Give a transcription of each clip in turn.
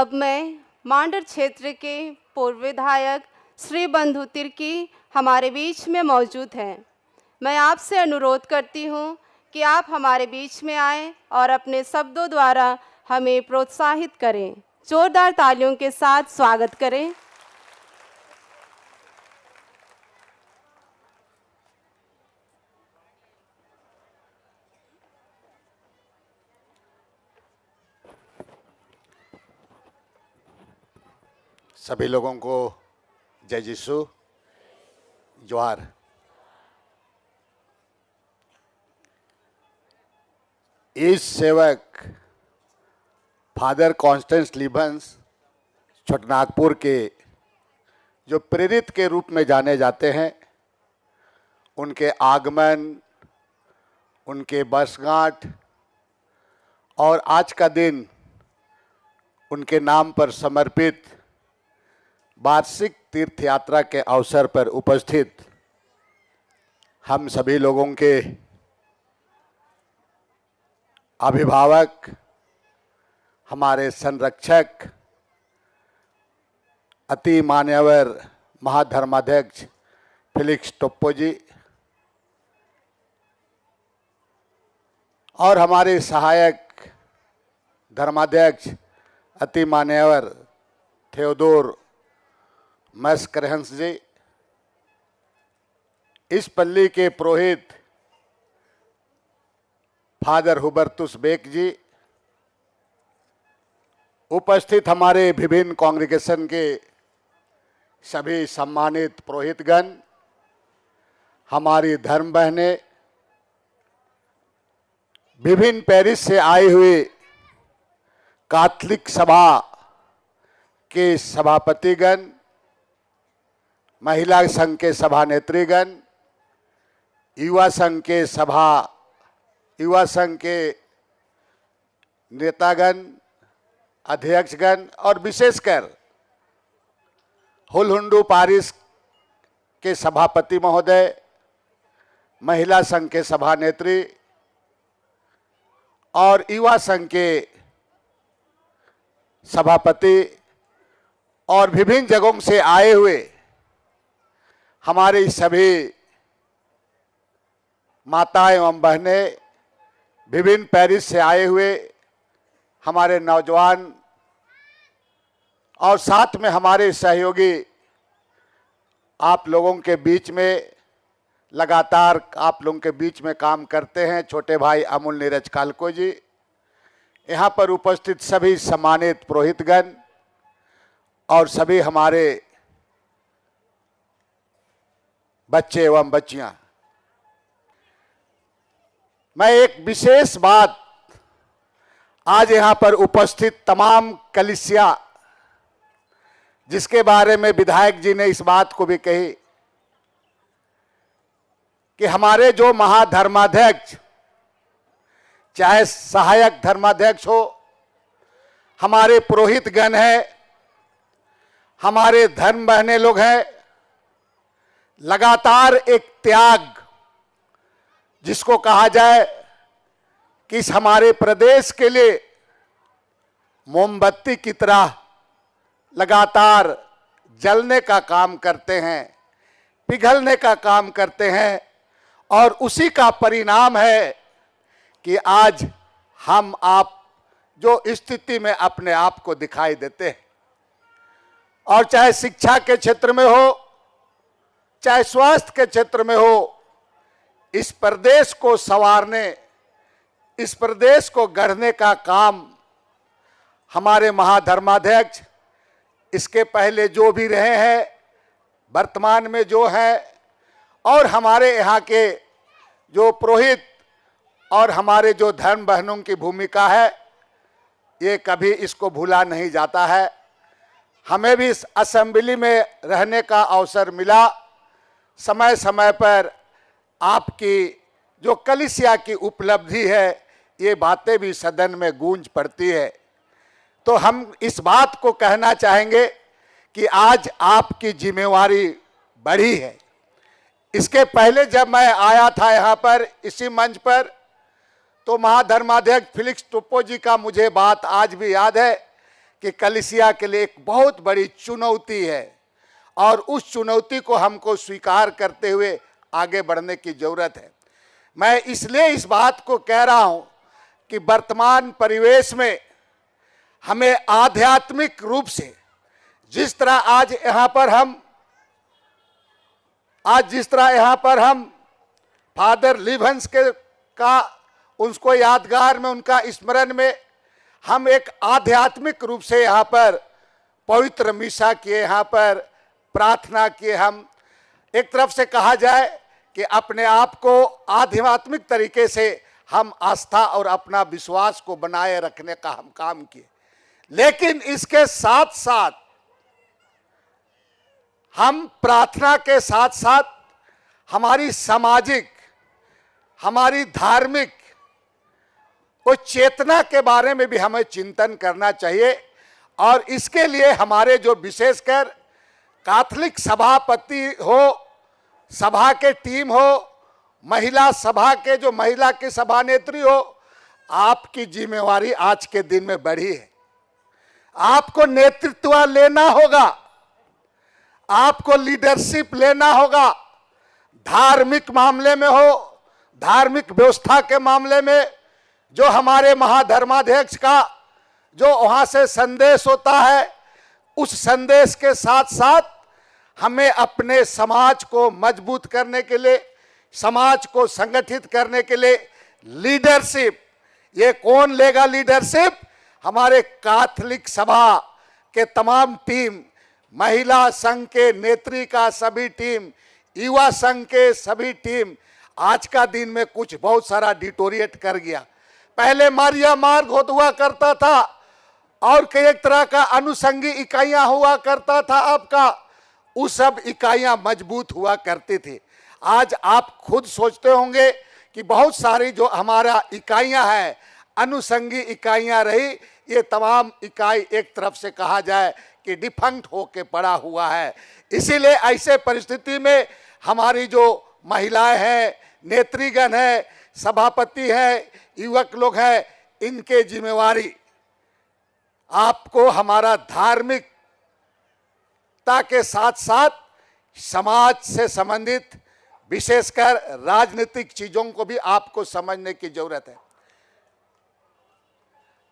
अब मैं मांडर क्षेत्र के पूर्व विधायक श्री बंधु तिर्की हमारे बीच में मौजूद हैं। मैं आपसे अनुरोध करती हूं कि आप हमारे बीच में आएं और अपने शब्दों द्वारा हमें प्रोत्साहित करें। जोरदार तालियों के साथ स्वागत करें। सभी लोगों को जय यीशु, जोहार। इस सेवक फादर कॉन्स्टेंस लिबन्स छोटनागपुर के जो प्रेरित के रूप में जाने जाते हैं, उनके आगमन, उनके वर्षगांठ और आज का दिन उनके नाम पर समर्पित वार्षिक तीर्थ यात्रा के अवसर पर उपस्थित हम सभी लोगों के अभिभावक, हमारे संरक्षक, अति मान्यवर महाधर्माध्यक्ष फेलिक्स टोप्पो जी और हमारे सहायक धर्माध्यक्ष अति मान्यवर थियोडोर मस्करहंस जी, इस पल्ली के पुरोहित फादर हुबर्तुस बेक जी, उपस्थित हमारे विभिन्न कांग्रेगेशन के सभी सम्मानित पुरोहितगण, हमारी धर्म बहनें, विभिन्न पेरिस से आए हुए कैथोलिक सभा के सभापतिगण, महिला संघ के सभानेत्रीगण, युवा संघ के नेतागण, अध्यक्षगण और विशेषकर हुलहुंडू पारिस के सभापति महोदय, महिला संघ के सभानेत्री और युवा संघ के सभापति और विभिन्न जगहों से आए हुए हमारी सभी माताएं एवं बहनें, विभिन्न पेरिस से आए हुए हमारे नौजवान और साथ में हमारे सहयोगी, आप लोगों के बीच में लगातार आप लोगों के बीच में काम करते हैं छोटे भाई अमूल नीरज कालको जी, यहाँ पर उपस्थित सभी सम्मानित पुरोहितगण और सभी हमारे बच्चे एवं बच्चियां। मैं एक विशेष बात आज यहां पर उपस्थित तमाम कलीसिया, जिसके बारे में विधायक जी ने इस बात को भी कही कि हमारे जो महाधर्माध्यक्ष, चाहे सहायक धर्माध्यक्ष हो, हमारे पुरोहितगण हैं, हमारे धर्म बहने लोग हैं, लगातार एक त्याग, जिसको कहा जाए कि इस हमारे प्रदेश के लिए मोमबत्ती की तरह लगातार जलने का काम करते हैं, पिघलने का काम करते हैं और उसी का परिणाम है कि आज हम आप जो स्थिति में अपने आप को दिखाई देते हैं, और चाहे शिक्षा के क्षेत्र में हो, चाहे स्वास्थ्य के क्षेत्र में हो, इस प्रदेश को संवारने, इस प्रदेश को गढ़ने का काम हमारे महाधर्माध्यक्ष, इसके पहले जो भी रहे हैं, वर्तमान में जो है, और हमारे यहाँ के जो पुरोहित और हमारे जो धर्म बहनों की भूमिका है, ये कभी इसको भूला नहीं जाता है। हमें भी इस असेंबली में रहने का अवसर मिला। समय समय पर आपकी जो कलीसिया की उपलब्धि है, ये बातें भी सदन में गूंज पड़ती है। तो हम इस बात को कहना चाहेंगे कि आज आपकी जिम्मेवारी बढ़ी है। इसके पहले जब मैं आया था यहाँ पर इसी मंच पर, तो महाधर्माध्यक्ष फेलिक्स टोप्पो जी का मुझे बात आज भी याद है कि कलीसिया के लिए एक बहुत बड़ी चुनौती है और उस चुनौती को हमको स्वीकार करते हुए आगे बढ़ने की जरूरत है। मैं इसलिए इस बात को कह रहा हूं कि वर्तमान परिवेश में हमें आध्यात्मिक रूप से जिस तरह आज जिस तरह यहाँ पर हम फादर लिवहंस के का उसको यादगार में उनका स्मरण में हम एक आध्यात्मिक रूप से यहाँ पर पवित्र मिसा किए, यहाँ पर प्रार्थना किए। हम एक तरफ से कहा जाए कि अपने आप को आध्यात्मिक तरीके से हम आस्था और अपना विश्वास को बनाए रखने का हम काम किए, लेकिन इसके साथ साथ हम प्रार्थना के साथ साथ हमारी सामाजिक, हमारी धार्मिक वो चेतना के बारे में भी हमें चिंतन करना चाहिए। और इसके लिए हमारे जो विशेषकर कैथोलिक सभापति हो, सभा के टीम हो, महिला सभा के जो महिला के सभानेत्री हो, आपकी जिम्मेवारी आज के दिन में बढ़ी है। आपको नेतृत्व लेना होगा, आपको लीडरशिप लेना होगा। धार्मिक मामले में हो, धार्मिक व्यवस्था के मामले में जो हमारे महाधर्माध्यक्ष का जो वहां से संदेश होता है, उस संदेश के साथ साथ हमें अपने समाज को मजबूत करने के लिए, समाज को संगठित करने के लिए लीडरशिप, ये कौन लेगा लीडरशिप? हमारे कैथोलिक सभा के तमाम टीम, महिला संघ के नेत्री का सभी टीम, युवा संघ के सभी टीम आज का दिन में कुछ बहुत सारा डिटोरिएट कर गया। पहले मारिया मार्ग हुआ करता था और कई एक तरह का अनुषंगी इकाइयां हुआ करता था आपका, वो सब इकाइयां मजबूत हुआ करती थी। आज आप खुद सोचते होंगे कि बहुत सारी जो हमारा इकाइयां हैं, अनुषंगी इकाइयां रही, ये तमाम इकाई एक तरफ से कहा जाए कि डिफंक्ट होके पड़ा हुआ है। इसीलिए ऐसे परिस्थिति में हमारी जो महिलाएं हैं, नेतृगण है, सभापति है, युवक लोग हैं, इनके जिम्मेवारी आपको हमारा धार्मिकता के साथ साथ समाज से संबंधित विशेषकर राजनीतिक चीजों को भी आपको समझने की जरूरत है।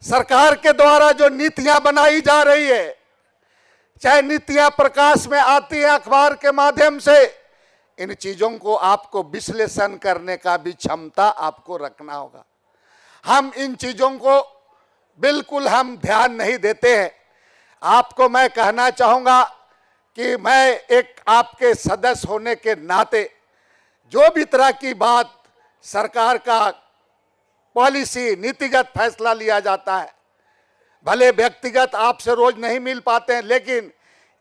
सरकार के द्वारा जो नीतियां बनाई जा रही है, चाहे नीतियां प्रकाश में आती है अखबार के माध्यम से, इन चीजों को आपको विश्लेषण करने का भी क्षमता आपको रखना होगा। हम इन चीजों को बिल्कुल हम ध्यान नहीं देते हैं। आपको मैं कहना चाहूंगा कि मैं एक आपके सदस्य होने के नाते जो भी तरह की बात सरकार का पॉलिसी, नीतिगत फैसला लिया जाता है, भले व्यक्तिगत आपसे रोज नहीं मिल पाते हैं, लेकिन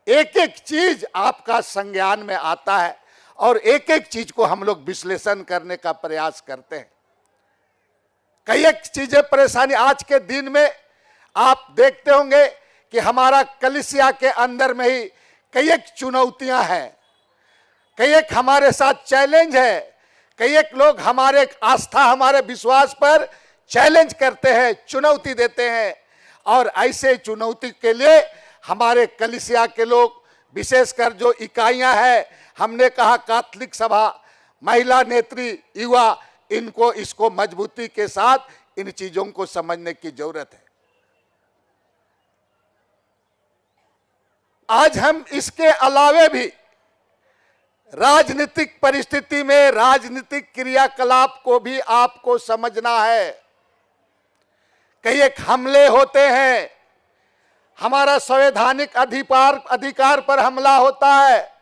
एक एक चीज आपका संज्ञान में आता है और एक एक चीज को हम लोग विश्लेषण करने का प्रयास करते हैं। कई एक चीजें परेशानी आज के दिन में आप देखते होंगे कि हमारा कलीसिया के अंदर में ही कई एक चुनौतियां हैं, कई एक हमारे साथ चैलेंज है, कई एक लोग हमारे आस्था, हमारे विश्वास पर चैलेंज करते हैं, चुनौती देते हैं। और ऐसे चुनौती के लिए हमारे कलीसिया के लोग, विशेषकर जो इकाइयां हैं, हमने कहा कैथोलिक सभा, महिला नेत्री, युवा, इनको इसको मजबूती के साथ इन चीजों को समझने की जरूरत है। आज हम इसके अलावे भी राजनीतिक परिस्थिति में राजनीतिक क्रियाकलाप को भी आपको समझना है। कई एक हमले होते हैं, हमारा संवैधानिक अधिकार पर हमला होता है,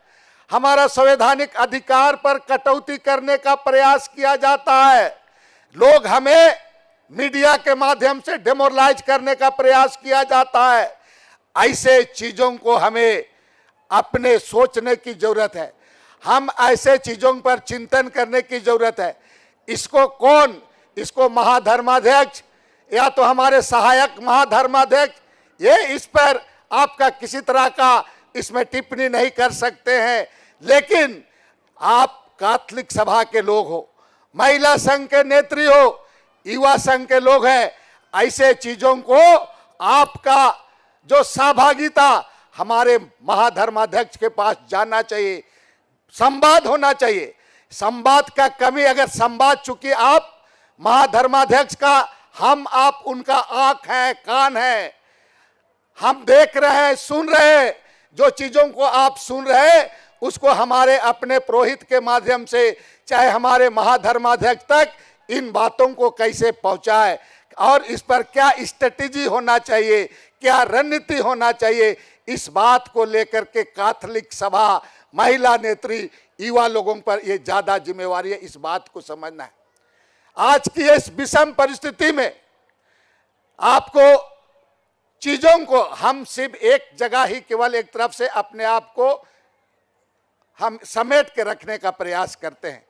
हमारा संवैधानिक अधिकार पर कटौती करने का प्रयास किया जाता है, लोग हमें मीडिया के माध्यम से डेमोरलाइज करने का प्रयास किया जाता है। ऐसे चीजों को हमें अपने सोचने की जरूरत है, हम ऐसे चीजों पर चिंतन करने की जरूरत है। इसको कौन, इसको महाधर्माध्यक्ष या तो हमारे सहायक महाधर्माध्यक्ष, ये इस पर आपका किसी तरह का इसमें टिप्पणी नहीं कर सकते हैं। लेकिन आप कैथोलिक सभा के लोग हो, महिला संघ के नेत्री हो, युवा संघ के लोग हैं, ऐसे चीजों को आपका जो सहभागिता हमारे महाधर्माध्यक्ष के पास जाना चाहिए, संवाद होना चाहिए। संवाद का कमी, अगर संवाद, चूंकि आप महाधर्माध्यक्ष का, हम आप उनका आंख है, कान है, हम देख रहे हैं, सुन रहे हैं। जो चीजों को आप सुन रहे हैं उसको हमारे अपने पुरोहित के माध्यम से, चाहे हमारे महाधर्माध्यक्ष तक इन बातों को कैसे पहुंचाए और इस पर क्या स्ट्रेटेजी होना चाहिए, क्या रणनीति होना चाहिए, इस बात को लेकर के कैथोलिक सभा, महिला नेत्री, युवा लोगों पर यह ज्यादा जिम्मेवारी है। इस बात को समझना है। आज की इस विषम परिस्थिति में आपको चीजों को, हम सिर्फ एक जगह ही, केवल एक तरफ से अपने आप को हम समेट के रखने का प्रयास करते हैं,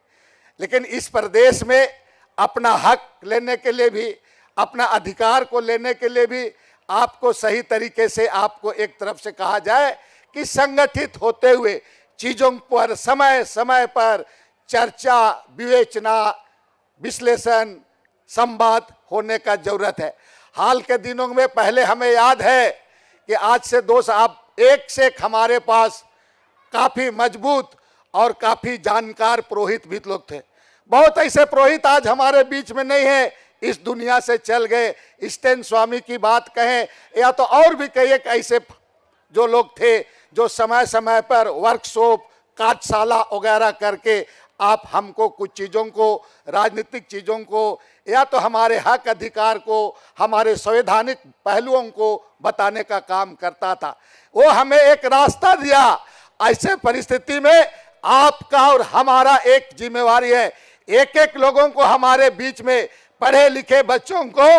लेकिन इस प्रदेश में अपना हक लेने के लिए भी, अपना अधिकार को लेने के लिए भी आपको सही तरीके से, आपको एक तरफ से कहा जाए कि संगठित होते हुए चीजों पर समय समय पर चर्चा, विवेचना, विश्लेषण, संवाद होने का जरूरत है। हाल के दिनों में, पहले हमें याद है कि आज से 2 साल, आप एक से एक हमारे पास काफी मजबूत और काफी जानकार पुरोहित भी लोग थे। बहुत ऐसे पुरोहित आज हमारे बीच में नहीं है, इस दुनिया से चल गए। स्टेन स्वामी की बात कहें या तो और भी कई एक ऐसे जो लोग थे जो समय समय पर वर्कशॉप, कार्यशाला वगैरह करके आप हमको कुछ चीज़ों को, राजनीतिक चीज़ों को, या तो हमारे हक अधिकार को, हमारे संवैधानिक पहलुओं को बताने का काम करता था। वो हमें एक रास्ता दिया। ऐसे परिस्थिति में आपका और हमारा एक जिम्मेवारी है, एक एक लोगों को, हमारे बीच में पढ़े लिखे बच्चों को,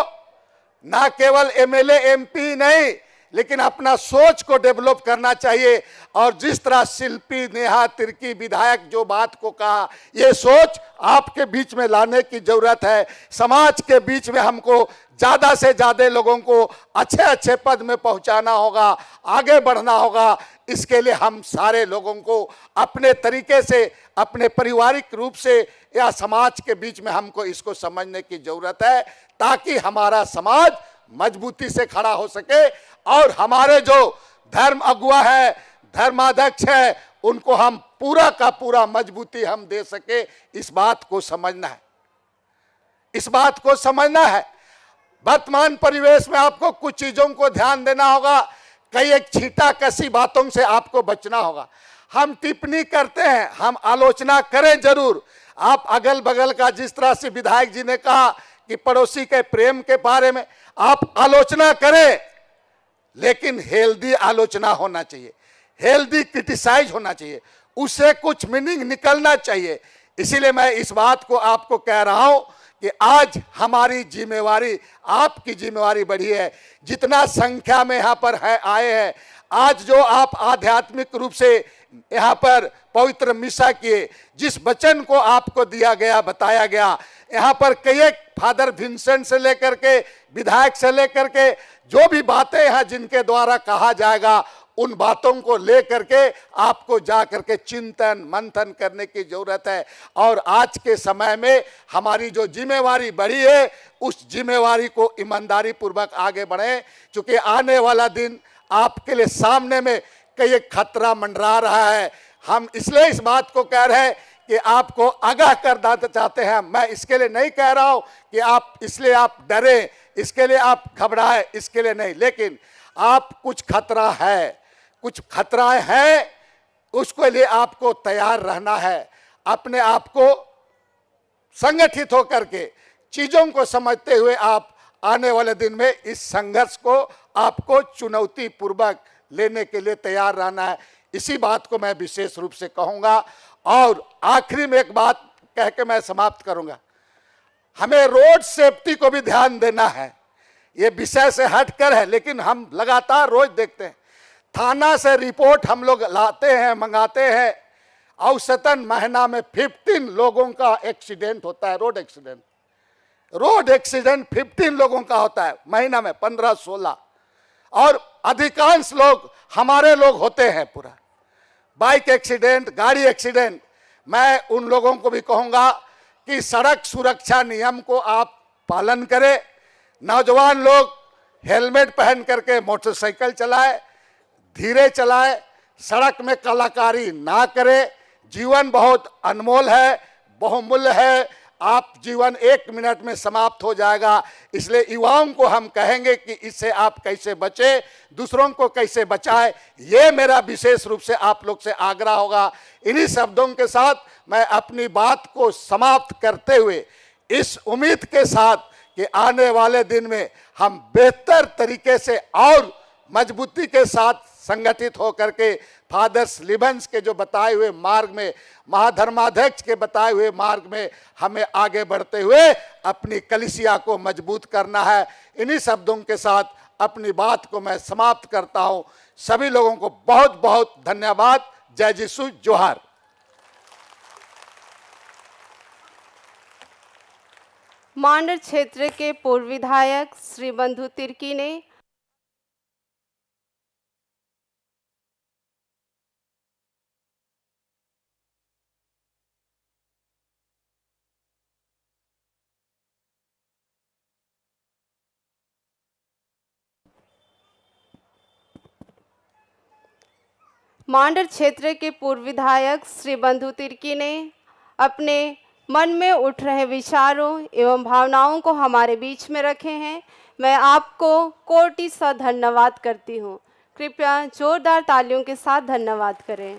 ना केवल एमएलए एमपी नहीं, लेकिन अपना सोच को डेवलप करना चाहिए। और जिस तरह शिल्पी नेहा तिर्की विधायक जो बात को कहा, ये सोच आपके बीच में लाने की जरूरत है। समाज के बीच में हमको ज्यादा से ज्यादा लोगों को अच्छे अच्छे पद में पहुंचाना होगा, आगे बढ़ना होगा। इसके लिए हम सारे लोगों को अपने तरीके से, अपने पारिवारिक रूप से या समाज के बीच में हमको इसको समझने की जरूरत है, ताकि हमारा समाज मजबूती से खड़ा हो सके और हमारे जो धर्म अगुआ है, धर्माध्यक्ष है, उनको हम पूरा का पूरा मजबूती हम दे सके। इस बात को समझना है, इस बात को समझना है। वर्तमान परिवेश में आपको कुछ चीजों को ध्यान देना होगा, कई एक छीटा कसी बातों से आपको बचना होगा। हम टिप्पणी करते हैं, हम आलोचना करें जरूर। आप अगल बगल का, जिस तरह से विधायक जी ने कहा कि पड़ोसी के प्रेम के बारे में आप आलोचना करें, लेकिन हेल्दी आलोचना होना चाहिए, हेल्दी क्रिटिसाइज होना चाहिए, उससे कुछ मीनिंग निकलना चाहिए। इसीलिए मैं इस बात को आपको कह रहा हूं कि आज हमारी जिम्मेवारी, आपकी जिम्मेवारी बढ़ी है। जितना संख्या में यहाँ पर है आए हैं, आज जो आप आध्यात्मिक रूप से यहाँ पर पवित्र मिसा किए, जिस वचन को आपको दिया गया, बताया गया, यहाँ पर कई एक फादर विंसेंट से लेकर के, विधायक से लेकर के, जो भी बातें हैं जिनके द्वारा कहा जाएगा, उन बातों को लेकर के आपको जा करके चिंतन मंथन करने की जरूरत है। और आज के समय में हमारी जो जिम्मेवारी बढ़ी है, उस जिम्मेवारी को ईमानदारी पूर्वक आगे बढ़े, क्योंकि आने वाला दिन आपके लिए सामने में कई एक खतरा मंडरा रहा है। हम इसलिए इस बात को कह रहे हैं कि आपको आगाह कर देना चाहते हैं। मैं इसके लिए नहीं कह रहा हूं कि आप इसलिए आप डरे, इसके लिए आप घबराए, इसके लिए नहीं, लेकिन आप कुछ खतरा है, कुछ खतराएं हैं, उसके लिए आपको तैयार रहना है। अपने आप को संगठित होकर के, चीजों को समझते हुए आप आने वाले दिन में इस संघर्ष को आपको चुनौती पूर्वक लेने के लिए तैयार रहना है। इसी बात को मैं विशेष रूप से कहूंगा। और आखिरी में एक बात कह के मैं समाप्त करूंगा, हमें रोड सेफ्टी को भी ध्यान देना है। ये विषय से हटकर है, लेकिन हम लगातार रोज देखते हैं, थाना से रिपोर्ट हम लोग लाते हैं, मंगाते हैं, औसतन महीना में 15 लोगों का एक्सीडेंट होता है, रोड एक्सीडेंट। रोड एक्सीडेंट 15 लोगों का होता है महीना में, 15-16, और अधिकांश लोग हमारे लोग होते हैं। पूरा बाइक एक्सीडेंट, गाड़ी एक्सीडेंट। मैं उन लोगों को भी कहूंगा कि सड़क सुरक्षा नियम को आप पालन करें। नौजवान लोग हेलमेट पहन करके मोटरसाइकिल चलाए, धीरे चलाए, सड़क में कलाकारी ना करे। जीवन बहुत अनमोल है, बहुमूल्य है। आप जीवन 1 मिनट में समाप्त हो जाएगा। इसलिए युवाओं को हम कहेंगे कि इससे आप कैसे बचे, दूसरों को कैसे बचाए, ये मेरा विशेष रूप से आप लोग से आग्रह होगा। इन्हीं शब्दों के साथ मैं अपनी बात को समाप्त करते हुए इस उम्मीद के साथ कि आने वाले दिन में हम बेहतर तरीके से और मजबूती के साथ संगठित होकर के फादर्स लिबन्स के जो बताए हुए मार्ग में, महाधर्माध्यक्ष के बताए हुए मार्ग में हमें आगे बढ़ते हुए अपनी कलीसिया को मजबूत करना है। इन्हीं शब्दों के साथ अपनी बात को मैं समाप्त करता हूं। सभी लोगों को बहुत बहुत धन्यवाद। जय यीशु, जोहार। मांडर क्षेत्र के पूर्व विधायक श्री बंधु तिर्की ने मांडर क्षेत्र के पूर्व विधायक श्री बंधु तिर्की ने अपने मन में उठ रहे विचारों एवं भावनाओं को हमारे बीच में रखे हैं। मैं आपको कोटि सा धन्यवाद करती हूँ। कृपया जोरदार तालियों के साथ धन्यवाद करें।